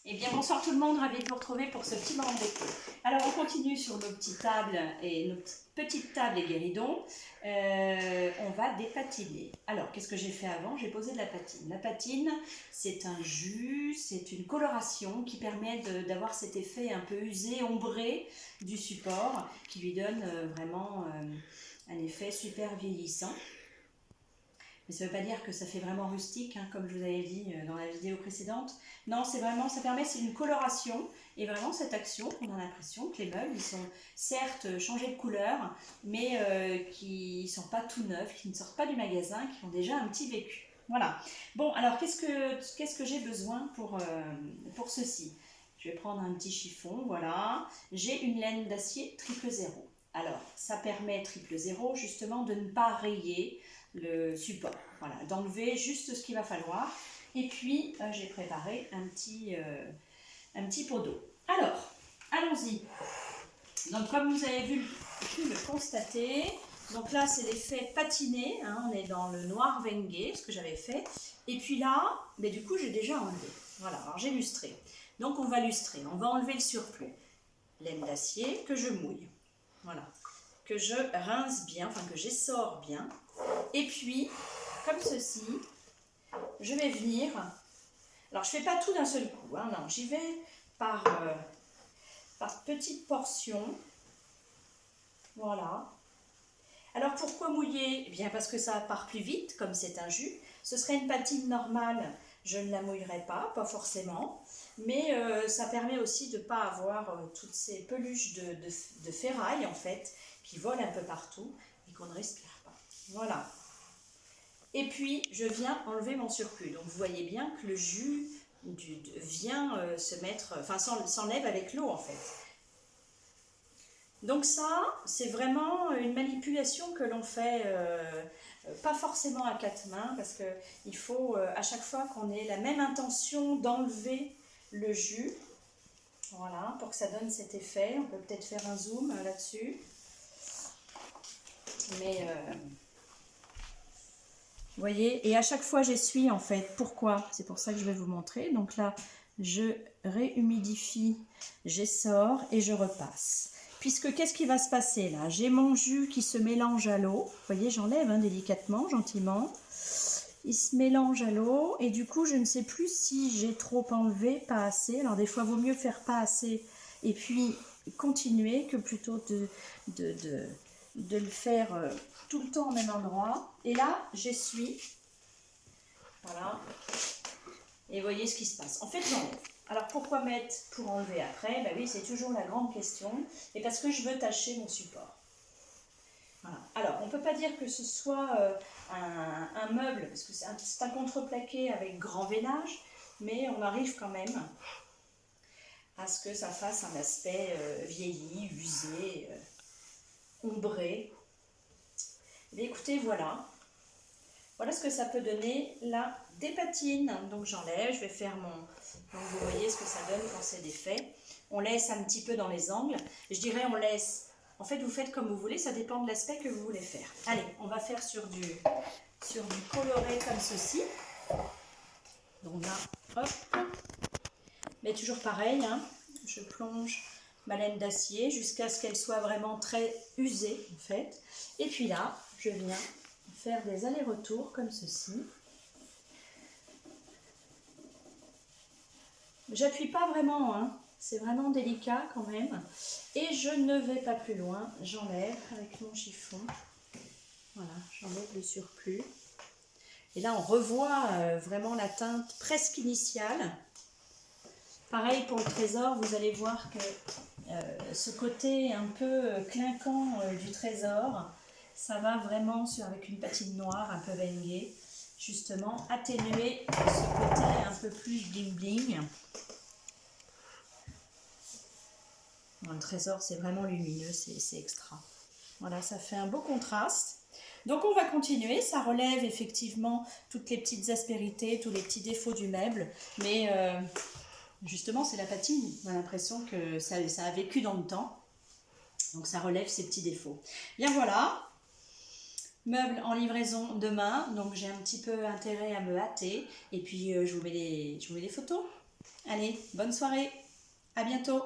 Eh bien, bonsoir tout le monde, ravi de vous retrouver pour ce petit moment d'écho. Alors, on continue sur nos petites tables et nos petites tables et guéridons. On va dépatiner. Alors, qu'est-ce que j'ai fait avant? J'ai posé de la patine. La patine, c'est un jus, c'est une coloration qui permet d'avoir cet effet un peu usé, ombré du support, qui lui donne vraiment un effet super vieillissant. Mais ça ne veut pas dire que ça fait vraiment rustique, hein, comme je vous avais dit dans la vidéo précédente. Non, c'est vraiment, ça permet, c'est une coloration. Et vraiment, cette action, on a l'impression que les meubles, ils sont certes changés de couleur, mais qui ne sont pas tout neufs, qui ne sortent pas du magasin, qui ont déjà un petit vécu. Voilà. Bon, alors, qu'est-ce que j'ai besoin pour ceci? Je vais prendre un petit chiffon, voilà. J'ai une laine d'acier 000. Alors, ça permet 000 justement de ne pas rayer le support, voilà, d'enlever juste ce qu'il va falloir. Et puis j'ai préparé un petit pot d'eau. Alors allons-y. Donc comme vous avez pu le constater, donc là c'est l'effet patiné, hein, on est dans le noir Wenge, ce que j'avais fait. Et puis là, mais du coup j'ai déjà enlevé, voilà, alors j'ai lustré. Donc on va lustrer, on va enlever le surplus. Laine d'acier que je mouille, voilà, que je rince bien, enfin que j'essore bien. Et puis, comme ceci, je vais venir, alors je ne fais pas tout d'un seul coup, hein, non, j'y vais par petites portions, voilà. Alors pourquoi mouiller? Eh bien parce que ça part plus vite, comme c'est un jus. Ce serait une patine normale, je ne la mouillerais pas forcément, mais ça permet aussi de ne pas avoir toutes ces peluches de ferraille en fait, qui volent un peu partout et qu'on ne respire pas. Voilà. Et puis, je viens enlever mon surplus. Donc, vous voyez bien que le jus vient se mettre, enfin, s'enlève avec l'eau, en fait. Donc ça, c'est vraiment une manipulation que l'on fait, pas forcément à quatre mains, parce qu'il faut à chaque fois qu'on ait la même intention d'enlever le jus. Voilà, pour que ça donne cet effet. On peut peut-être faire un zoom là-dessus. Mais... vous voyez, et à chaque fois j'essuie en fait. Pourquoi? C'est pour ça que je vais vous montrer. Donc là, je réhumidifie, j'essore et je repasse. Puisque qu'est-ce qui va se passer là? J'ai mon jus qui se mélange à l'eau. Vous voyez, j'enlève délicatement, gentiment. Il se mélange à l'eau et du coup, je ne sais plus si j'ai trop enlevé, pas assez. Alors des fois, il vaut mieux faire pas assez et puis continuer que plutôt de le faire tout le temps au même endroit. Et là, j'essuie. Voilà. Et voyez ce qui se passe. En fait, j'enlève. Alors, pourquoi mettre pour enlever après? Ben oui, c'est toujours la grande question. Et parce que je veux tâcher mon support. Voilà. Alors, on ne peut pas dire que ce soit un meuble, parce que c'est un contreplaqué avec grand veinage, mais on arrive quand même à ce que ça fasse un aspect vieilli, usé, ombré. Et écoutez, voilà. Voilà ce que ça peut donner la dépatine. Donc j'enlève, je vais faire mon... Donc vous voyez ce que ça donne quand c'est défait. On laisse un petit peu dans les angles. Je dirais on laisse... En fait, vous faites comme vous voulez, ça dépend de l'aspect que vous voulez faire. Allez, on va faire sur du coloré comme ceci. Donc là, hop. Mais toujours pareil, hein. Je plonge ma laine d'acier jusqu'à ce qu'elle soit vraiment très usée, en fait. Et puis là, je viens faire des allers-retours comme ceci. J'appuie pas vraiment, hein. C'est vraiment délicat quand même. Et je ne vais pas plus loin, j'enlève avec mon chiffon. Voilà, j'enlève le surplus. Et là, on revoit vraiment la teinte presque initiale. Pareil pour le trésor, vous allez voir que ce côté un peu clinquant du trésor, ça va vraiment avec une patine noire un peu Wenge, justement atténuer ce côté un peu plus bling bling. Bon, le trésor, c'est vraiment lumineux, c'est extra. Voilà, ça fait un beau contraste. Donc on va continuer, ça relève effectivement toutes les petites aspérités, tous les petits défauts du meuble, mais justement c'est la patine, on a l'impression que ça a vécu dans le temps, donc ça relève ces petits défauts. Bien voilà, meuble en livraison demain, donc j'ai un petit peu intérêt à me hâter, et puis je vous mets les photos. Allez, bonne soirée, à bientôt.